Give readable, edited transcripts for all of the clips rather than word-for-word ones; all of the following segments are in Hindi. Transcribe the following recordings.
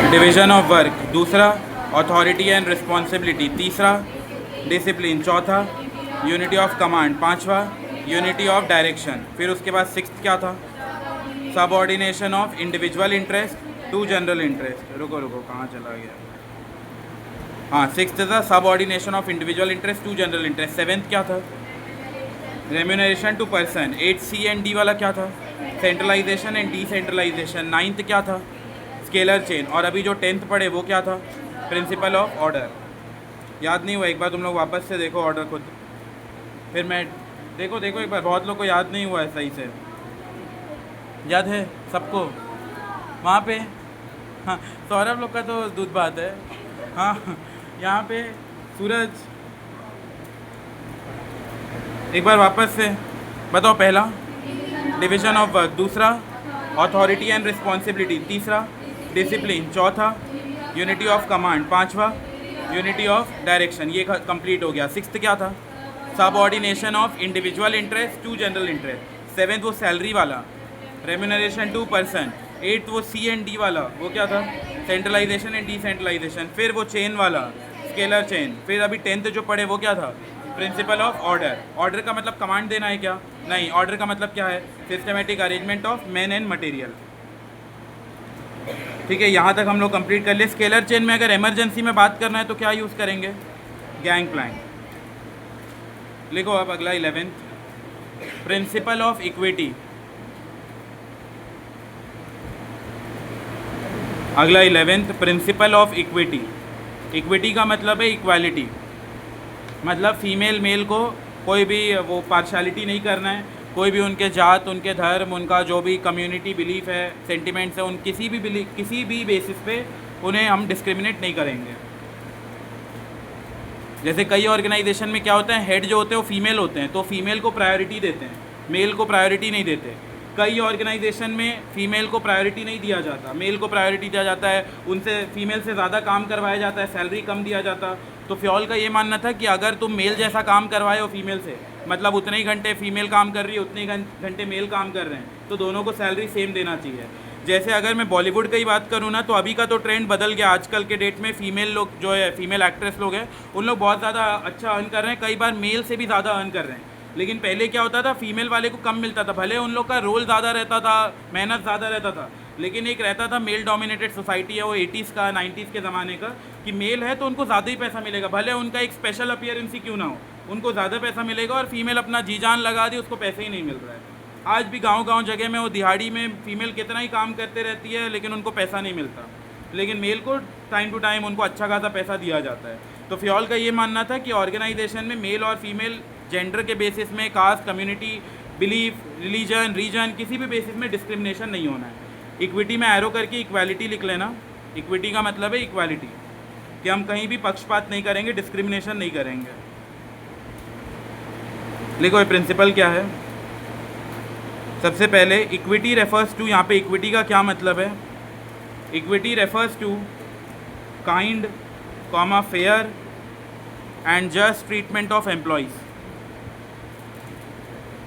डिवीजन ऑफ वर्क दूसरा, अथॉरिटी एंड रिस्पॉन्सिबिलिटी तीसरा, डिसिप्लिन चौथा, यूनिटी ऑफ कमांड पांचवा, यूनिटी ऑफ डायरेक्शन। फिर उसके बाद सिक्स्थ क्या था? Subordination of individual interest to general interest. रुको रुको कहाँ चला गया? हाँ, सिक्स्थ था subordination of individual interest to general interest. Seventh क्या था? Remuneration to person. 8C and D वाला क्या था? Centralisation and decentralisation. नाइन्थ क्या था? Scalar chain. और अभी जो 10th पढ़े वो क्या था? Principle of order. याद नहीं हुआ? एक बार तुम लोग वापस से देखो ऑर्डर खुद, फिर मैं देखो एक बार। बहुत लोग को याद नहीं हुआ है सही से। याद है सबको वहाँ पे? हाँ, सौरभ लोग का तो दूध बात है। हाँ, यहाँ पे सूरज, एक बार वापस से बताओ। पहला डिवीजन ऑफ वर्क, दूसरा अथॉरिटी एंड रिस्पॉन्सिबिलिटी, तीसरा डिसिप्लिन, चौथा यूनिटी ऑफ कमांड, पांचवा यूनिटी ऑफ डायरेक्शन। ये कंप्लीट हो गया। सिक्स्थ क्या था? Subordination of individual interest to general interest. Seventh वो सैलरी वाला, रेम्यूनरेशन टू पर्सन। एट्थ वो C एंड D वाला, वो क्या था? Centralisation and decentralisation. फिर वो चेन वाला, स्केलर चेन। फिर अभी 10th जो पढ़े वो क्या था? Principle of order. ऑर्डर का मतलब कमांड देना है क्या? नहीं, ऑर्डर का मतलब क्या है? Systematic arrangement of man and material. ठीक है, यहाँ तक हम लोग कंप्लीट कर लिए। स्केलर चेन में अगर इमरजेंसी में बात करना है तो क्या यूज़ करेंगे? Gang plank. लिखो अब अगला 11th, प्रिंसिपल ऑफ इक्विटी। अगला 11th, principle of equity. Equity का मतलब है इक्वालिटी, मतलब फीमेल मेल को कोई भी वो पार्शलिटी नहीं करना है। कोई भी उनके जात, उनके धर्म, उनका जो भी कम्युनिटी बिलीफ है, सेंटिमेंट्स है, उन किसी भी बेसिस पे उन्हें हम डिस्क्रिमिनेट नहीं करेंगे। जैसे कई ऑर्गेनाइजेशन में क्या होता है, हेड जो होते हैं वो फीमेल होते हैं तो फीमेल को प्रायोरिटी देते हैं, मेल को प्रायोरिटी नहीं देते। कई ऑर्गेनाइजेशन में फीमेल को प्रायोरिटी नहीं दिया जाता, मेल को प्रायोरिटी दिया जाता है, उनसे फीमेल से ज़्यादा काम करवाया जाता है, सैलरी कम दिया जाता। तो फ्योल का ये मानना था कि अगर तुम मेल जैसा काम करवाए हो फीमेल से, मतलब उतने ही घंटे फीमेल काम कर रही है, उतने ही घंटे मेल काम कर रहे हैं, तो दोनों को सैलरी सेम देना चाहिए। जैसे अगर मैं बॉलीवुड की बात करूँ ना, तो अभी का तो ट्रेंड बदल गया। आजकल के डेट में फीमेल लोग जो है, फीमेल एक्ट्रेस लोग हैं, उन लोग बहुत ज़्यादा अच्छा अर्न कर रहे हैं, कई बार मेल से भी ज़्यादा अर्न कर रहे हैं। लेकिन पहले क्या होता था, फीमेल वाले को कम मिलता था, भले उन लोग का रोल ज़्यादा रहता था, मेहनत ज़्यादा रहता था, लेकिन एक रहता था मेल डोमिनेटेड सोसाइटी है वो 80s का 90s के ज़माने का, कि मेल है तो उनको ज़्यादा ही पैसा मिलेगा, भले उनका एक स्पेशल अपीयरेंस ही क्यों ना हो, उनको ज़्यादा पैसा मिलेगा। और फीमेल अपना जी जान लगा दी, उसको पैसे ही नहीं मिल रहा है। आज भी गांव जगह में वो दिहाड़ी में फीमेल कितना ही काम करते रहती है, लेकिन उनको पैसा नहीं मिलता। लेकिन मेल को टाइम टू टाइम उनको अच्छा खासा पैसा दिया जाता है। तो फ्योल का ये मानना था कि ऑर्गेनाइजेशन में मेल और फीमेल जेंडर के बेसिस में, caste, community, belief, religion, region, किसी भी बेसिस में डिस्क्रिमिनेशन नहीं होना है। इक्विटी में एरो करके इक्वालिटी लिख लेना। इक्विटी का मतलब है इक्वालिटी, कि हम कहीं भी पक्षपात नहीं करेंगे, डिस्क्रिमिनेशन नहीं करेंगे। लिखो ये प्रिंसिपल क्या है। सबसे पहले इक्विटी रेफर्स टू, यहाँ पे इक्विटी का क्या मतलब है? Equity refers to kind, fair and just treatment of employees.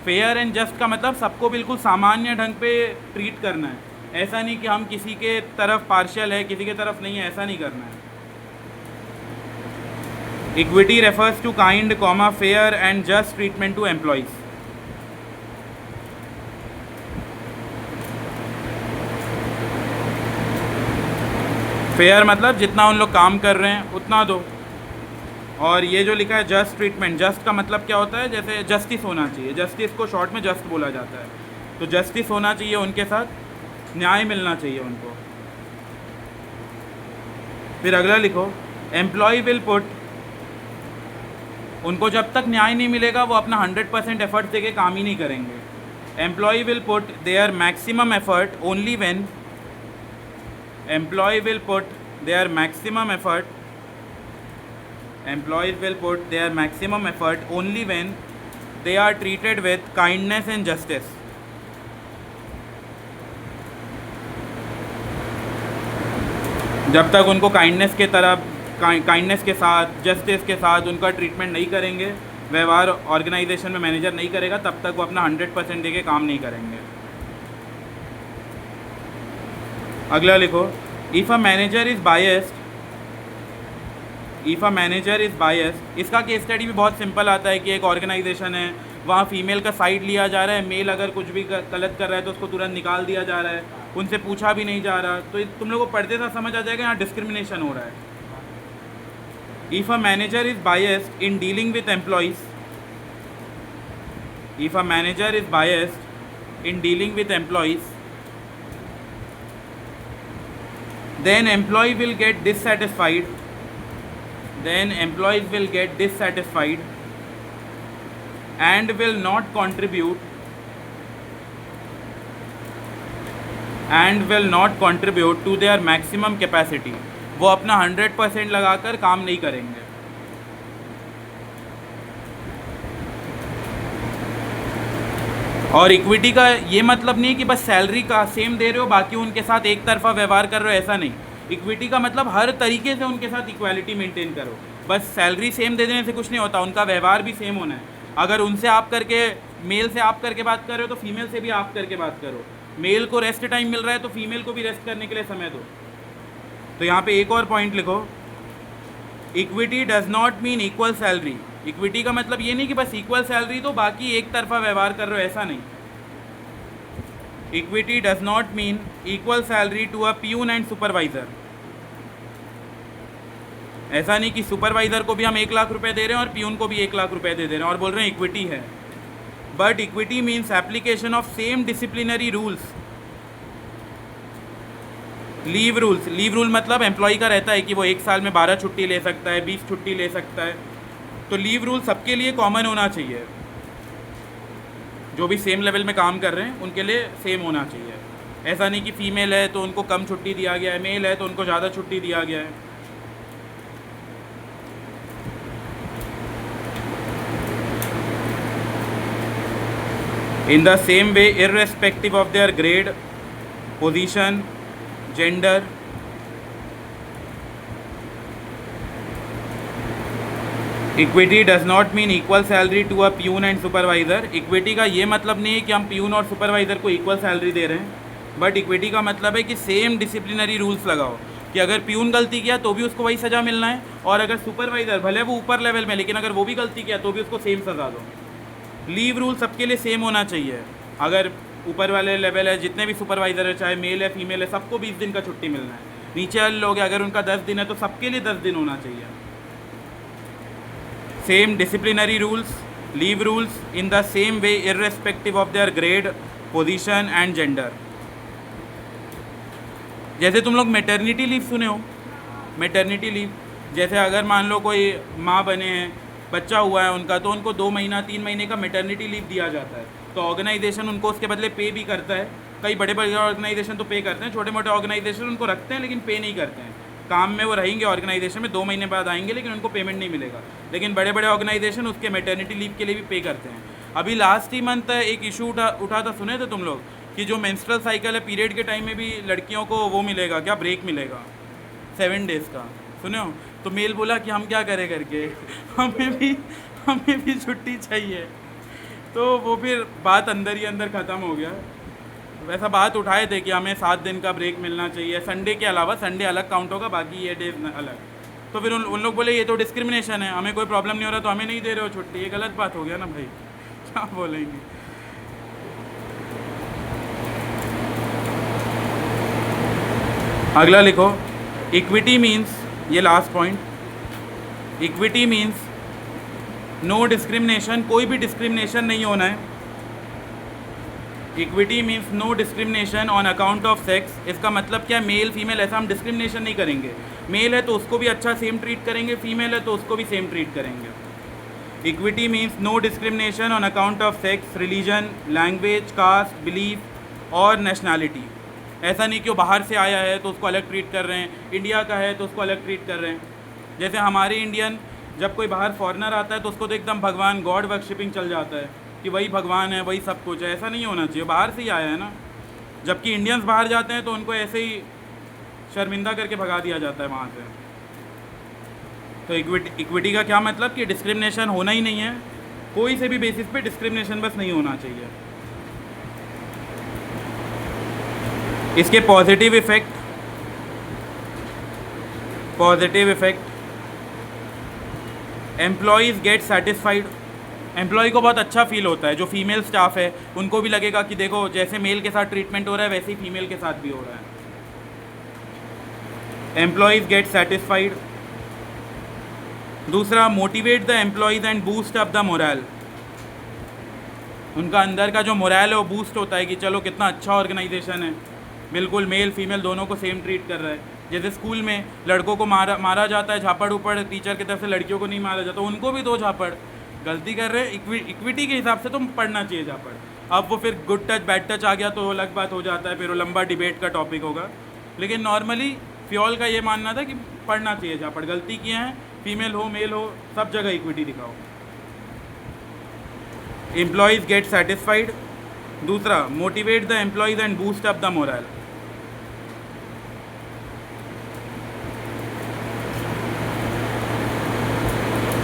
Fair and just का मतलब सबको बिल्कुल सामान्य ढंग पे ट्रीट करना है। ऐसा नहीं कि हम किसी के तरफ पार्शियल है, किसी के तरफ नहीं है, ऐसा नहीं करना है। Equity refers to kind, fair and just treatment to employees. Fair मतलब जितना उन लोग काम कर रहे हैं उतना दो। और ये जो लिखा है जस्ट ट्रीटमेंट, जस्ट का मतलब क्या होता है? जैसे जस्टिस होना चाहिए, जस्टिस को शॉर्ट में जस्ट बोला जाता है। तो जस्टिस होना चाहिए उनके साथ, न्याय मिलना चाहिए उनको। फिर अगला लिखो, एम्प्लॉय विल पुट, उनको जब तक न्याय नहीं मिलेगा वो अपना 100% एफर्ट देके काम ही नहीं करेंगे। Employee will put their maximum effort only when, employee will put their maximum effort, employees will put their maximum effort only when they are treated with kindness and justice. जब तक उनको काइंडनेस के तरफ, काइंडनेस के साथ, जस्टिस के साथ उनका ट्रीटमेंट नहीं करेंगे, व्यवहार ऑर्गेनाइजेशन में मैनेजर नहीं करेगा, तब तक वो अपना 100% देके काम नहीं करेंगे। अगला लिखो, if a manager is biased, if a manager is biased, इसका केस स्टडी भी बहुत सिंपल आता है कि एक ऑर्गेनाइजेशन है, वहाँ फीमेल का साइड लिया जा रहा है, मेल अगर कुछ भी गलत कर रहा है तो उसको तुरंत निकाल दिया जा रहा है, उनसे पूछा भी नहीं जा रहा। तो तुम लोगों को पढ़ते था समझ आ जाएगा यहाँ डिस्क्रिमिनेशन हो रहा है। If a manager is biased in dealing with employees, if a manager is biased in dealing with employees, then employee will get dissatisfied, then employees will get dissatisfied and will not contribute, and will not contribute to their maximum capacity, वो अपना 100% लगाकर काम नहीं करेंगे। और इक्विटी का ये मतलब नहीं कि बस सैलरी का सेम दे रहे हो बाकी उनके साथ एक तरफा व्यवहार कर रहे हो, ऐसा नहीं। इक्विटी का मतलब हर तरीके से उनके साथ इक्वालिटी मेंटेन करो। बस सैलरी सेम दे देने से कुछ नहीं होता, उनका व्यवहार भी सेम होना है। अगर उनसे आप करके, मेल से आप करके बात कर रहे हो तो फीमेल से भी आप करके बात करो। मेल को रेस्ट टाइम मिल रहा है तो फीमेल को भी रेस्ट करने के लिए समय दो। तो यहाँ पे एक और पॉइंट लिखो, equity does not mean equal salary. Equity का मतलब ये नहीं कि बस इक्वल सैलरी तो बाकी एक तरफा व्यवहार कर रहे हो, ऐसा नहीं। Equity does not mean equal salary to a peon and supervisor. ऐसा नहीं कि सुपरवाइजर को भी हम 1 लाख रुपए दे रहे हैं और प्यून को भी 1 लाख रुपए दे दे रहे हैं और बोल रहे हैं इक्विटी है। But equity means application of same disciplinary rules. Leave rules, leave rule मतलब एम्प्लॉय का रहता है कि वो 1 साल में 12 छुट्टी ले सकता है, 20 छुट्टी ले सकता है। तो लीव रूल सबके लिए कॉमन होना चाहिए, जो भी सेम लेवल में काम कर रहे हैं उनके लिए सेम होना चाहिए। ऐसा नहीं कि फीमेल है तो उनको कम छुट्टी दिया गया है, मेल है तो उनको ज़्यादा छुट्टी दिया गया है। In the same way irrespective of their grade, position, gender, equity does not mean equal salary to a peon and supervisor. Equity का ये मतलब नहीं है कि हम प्यून और सुपरवाइज़र को इक्वल सैलरी दे रहे हैं, बट इक्विटी का मतलब है कि सेम डिसिप्लिनरी रूल्स लगाओ कि अगर प्यून गलती किया तो भी उसको वही सज़ा मिलना है, और अगर सुपरवाइज़र भले वो ऊपर लेवल में लेकिन अगर वो भी गलती किया तो भी उसको सेम सज़ा दो। लीव रूल सबके लिए सेम होना चाहिए। अगर ऊपर वाले लेवल है, जितने भी सुपरवाइज़र है, चाहे मेल है फीमेल है, सबको 20 दिन का छुट्टी मिलना है। नीचे वाले लोग अगर उनका 10 दिन है तो सबके लिए 10 दिन होना चाहिए। Same disciplinary rules, leave rules in the same way irrespective of their grade, position and gender. जैसे तुम लोग मैटरनिटी लीव सुने हो, मैटरनिटी लीव, जैसे अगर मान लो कोई माँ बने हैं, बच्चा हुआ है उनका, तो उनको 2 महीना 3 महीने का मैटरनिटी लीव दिया जाता है। तो ऑर्गेनाइजेशन उनको उसके बदले पे भी करता है। कई बड़े बड़े ऑर्गेनाइजेशन तो पे करते हैं, छोटे मोटे ऑर्गेनाइजेशन उनको रखते हैं लेकिन पे नहीं करते हैं। काम में वो रहेंगे ऑर्गेनाइजेशन में, 2 महीने बाद आएंगे लेकिन उनको पेमेंट नहीं मिलेगा। लेकिन बड़े बड़े ऑर्गेनाइजेशन उसके मैटरनिटी लीव के लिए भी पे करते हैं। अभी लास्ट ही मंथ एक इशू उठा था, सुने थे तुम लोग, कि जो मेंस्ट्रुअल साइकिल है पीरियड के टाइम में भी लड़कियों को वो मिलेगा, क्या ब्रेक मिलेगा 7 डेज़ का, सुने हो? तो मेल बोला कि हम क्या करें करके हमें भी छुट्टी चाहिए। तो वो फिर बात अंदर ही अंदर ख़त्म हो गया। वैसा बात उठाए थे कि हमें 7 दिन का ब्रेक मिलना चाहिए, संडे के अलावा, संडे अलग काउंट होगा, बाकी ये डेज अलग। तो फिर उन लोग बोले ये तो डिस्क्रिमिनेशन है, हमें कोई प्रॉब्लम नहीं हो रहा तो हमें नहीं दे रहे हो छुट्टी। ये गलत बात हो गया ना भाई, क्या बोलेंगे। अगला लिखो, इक्विटी मीन्स, ये last point, equity means no discrimination, कोई भी डिस्क्रिमिनेशन नहीं होना है। Equity means no discrimination on account of sex. इसका मतलब क्या, मेल फीमेल ऐसा हम डिस्क्रिमिनेशन नहीं करेंगे। मेल है तो उसको भी अच्छा सेम ट्रीट करेंगे, फीमेल है तो उसको भी सेम ट्रीट करेंगे। Equity means no discrimination on account of sex, religion, language, caste, belief और नेशनैलिटी। ऐसा नहीं कि वो बाहर से आया है तो उसको अलग ट्रीट कर रहे हैं, इंडिया का है तो उसको अलग ट्रीट कर रहे हैं। जैसे हमारे इंडियन, जब कोई बाहर फॉरेनर आता है तो उसको तो एकदम भगवान, गॉड वर्शिपिंग चल जाता है कि वही भगवान है, वही सब कुछ है। ऐसा नहीं होना चाहिए, बाहर से ही आया है ना। जबकि इंडियंस बाहर जाते हैं तो उनको ऐसे ही शर्मिंदा करके भगा दिया जाता है वहाँ से। तो इक्विटी का क्या मतलब कि डिस्क्रिमिनेशन होना ही नहीं है, कोई से भी बेसिस पे डिस्क्रिमिनेशन बस नहीं होना चाहिए। इसके positive effect, positive effect, employees get satisfied, employee को बहुत अच्छा फील होता है, जो फीमेल स्टाफ है उनको भी लगेगा कि देखो जैसे मेल के साथ ट्रीटमेंट हो रहा है वैसे ही फीमेल के साथ भी हो रहा है। Employees get satisfied. दूसरा, motivate the employees and boost up the morale, उनका अंदर का जो मोरल है वो बूस्ट होता है कि चलो कितना अच्छा ऑर्गेनाइजेशन है, बिल्कुल मेल फीमेल दोनों को सेम ट्रीट कर रहा है। जैसे स्कूल में लड़कों को मारा जाता है झापड़ ऊपड़, टीचर की तरफ से लड़कियों को नहीं मारा जाता, उनको भी दो झापड़, गलती कर रहे हैं इक्विटी के हिसाब से तो पढ़ना चाहिए झापड़। अब वो फिर गुड टच बैड टच आ गया तो अलग बात हो जाता है, फिर वो लंबा डिबेट का टॉपिक होगा। लेकिन नॉर्मली फ्योल का ये मानना था कि पढ़ना चाहिए झापड़, गलती किए हैं फीमेल हो मेल हो सब जगह इक्विटी दिखाओ। Employees get satisfied. दूसरा, motivate the employees and boost up the morale.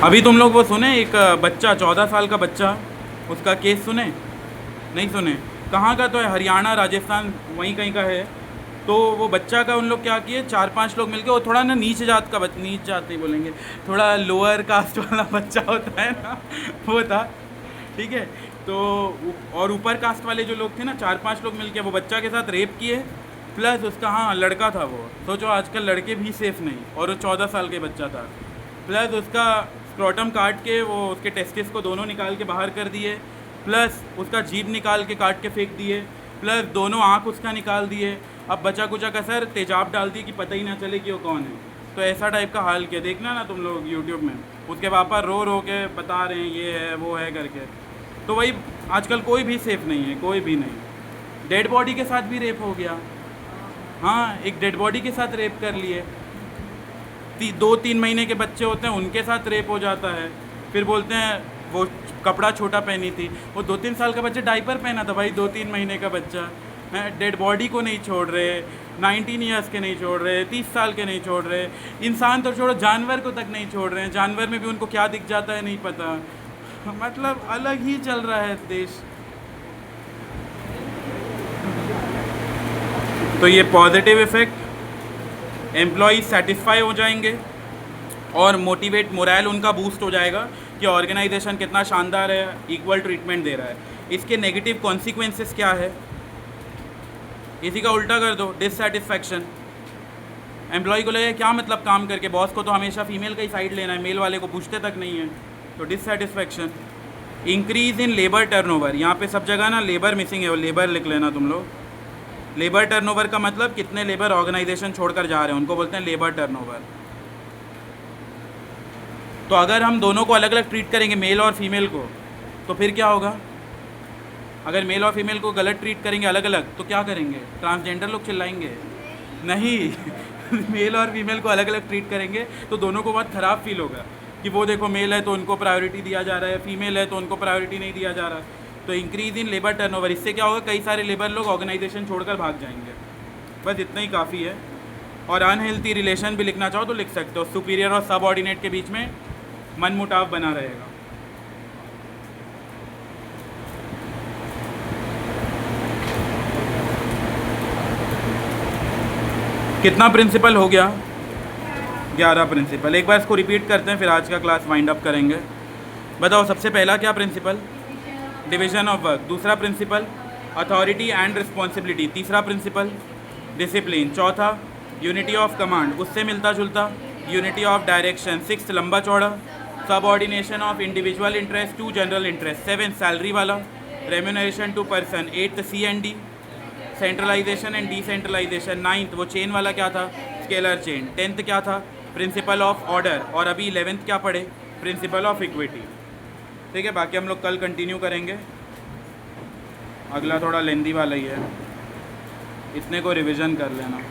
अभी तुम लोग वो सुने, एक बच्चा 14 साल का बच्चा, उसका केस सुने? नहीं सुने? कहाँ का तो है, हरियाणा राजस्थान वहीं कहीं का है। तो वो बच्चा का उन लोग क्या किए, 4-5 लोग मिलके, वो थोड़ा ना नीच जात का नीच जात नहीं बोलेंगे, थोड़ा लोअर कास्ट वाला बच्चा होता है ना, वो था, ठीक है। तो और ऊपर कास्ट वाले जो लोग थे ना, 4-5 लोग मिलके वो बच्चा के साथ रेप किए, प्लस उसका, हाँ लड़का था वो, सोचो आजकल लड़के भी सेफ नहीं, और वो 14 साल के बच्चा था। प्लस उसका स्क्रोटम काट के वो उसके टेस्टिस को दोनों निकाल के बाहर कर दिए, प्लस उसका जीभ निकाल के काट के फेंक दिए, प्लस दोनों आँख उसका निकाल दिए। अब बचा कुचा का सर तेजाब डाल दिए कि पता ही ना चले कि वो कौन है। तो ऐसा टाइप का हाल किया, देखना ना तुम लोग यूट्यूब में, उसके पापा रो रो के बता रहे हैं ये है वो है करके। तो वही आजकल कोई भी सेफ़ नहीं है, कोई भी नहीं। डेड बॉडी के साथ भी रेप हो गया, हाँ एक डेड बॉडी के साथ रेप कर लिए। 2-3 महीने के बच्चे होते हैं उनके साथ रेप हो जाता है, फिर बोलते हैं वो कपड़ा छोटा पहनी थी। वो 2-3 साल का बच्चा डाइपर पहना था भाई, 2-3 महीने का बच्चा। डेड बॉडी को नहीं छोड़ रहे, 19 ईयर्स के नहीं छोड़ रहे, 30 साल के नहीं छोड़ रहे, इंसान तो छोड़ो जानवर को तक नहीं छोड़ रहे हैं। जानवर में भी उनको क्या दिख जाता है नहीं पता, मतलब अलग ही चल रहा है देश। तो ये पॉजिटिव इफ़ेक्ट, एम्प्लॉयज़ सेटिस्फाई हो जाएंगे और मोटिवेट मोरल उनका बूस्ट हो जाएगा कि ऑर्गेनाइजेशन कितना शानदार है, इक्वल ट्रीटमेंट दे रहा है। इसके नेगेटिव कॉन्सिक्वेंसेस क्या है, इसी का उल्टा कर दो, डिससेटिस्फैक्शन। एम्प्लॉय को लगे क्या मतलब काम करके, बॉस को तो हमेशा फीमेल का ही साइड लेना है, मेल वाले को पूछते तक नहीं है, तो dissatisfaction. Increase in labour turnover, यहाँ पे सब जगह ना लेबर मिसिंग है, वो लेबर लिख लेना तुम लोग। लेबर टर्नओवर का मतलब कितने लेबर ऑर्गेनाइजेशन छोड़कर जा रहे हैं, उनको बोलते हैं लेबर टर्नओवर। तो अगर हम दोनों को अलग अलग ट्रीट करेंगे, मेल और फीमेल को, तो फिर क्या होगा? अगर मेल और फीमेल को गलत ट्रीट करेंगे अलग अलग तो क्या करेंगे? ट्रांसजेंडर लोग चिल्लाएंगे नहीं मेल और फीमेल को अलग अलग ट्रीट करेंगे तो दोनों को बहुत ख़राब फील होगा कि वो देखो मेल है तो उनको प्रायोरिटी दिया जा रहा है, फीमेल है तो उनको प्रायोरिटी नहीं दिया जा रहा। तो इंक्रीज़ इन लेबर टर्नओवर, इससे क्या होगा, कई सारे लेबर लोग ऑर्गेनाइजेशन छोड़कर भाग जाएंगे। बस इतना ही काफ़ी है। और अनहेल्थी रिलेशन भी लिखना चाहो तो लिख सकते हो, सुपीरियर और सबऑर्डिनेट के बीच में मनमुटाव बना रहेगा। कितना प्रिंसिपल हो गया? 11 प्रिंसिपल। एक बार इसको रिपीट करते हैं फिर आज का क्लास वाइंड अप करेंगे। बताओ सबसे पहला क्या प्रिंसिपल? Division of work. दूसरा प्रिंसिपल अथॉरिटी एंड रिस्पॉन्सिबिलिटी। तीसरा प्रिंसिपल डिसिप्लिन। चौथा यूनिटी ऑफ कमांड, उससे मिलता जुलता यूनिटी ऑफ डायरेक्शन। 6 लंबा चौड़ा subordination of individual interest to general interest. 7 salary वाला remuneration to person. 8 C&D centralisation and decentralisation. 9th वो चेन वाला क्या था, स्केलर चेन। 10th क्या था, प्रिंसिपल ऑफ ऑर्डर। और अभी 11th क्या पढ़े, प्रिंसिपल ऑफ इक्विटी। ठीक है, बाकी हम लोग कल कंटिन्यू करेंगे। अगला थोड़ा लेंदी वाला ही है, इतने को रिवीजन कर लेना।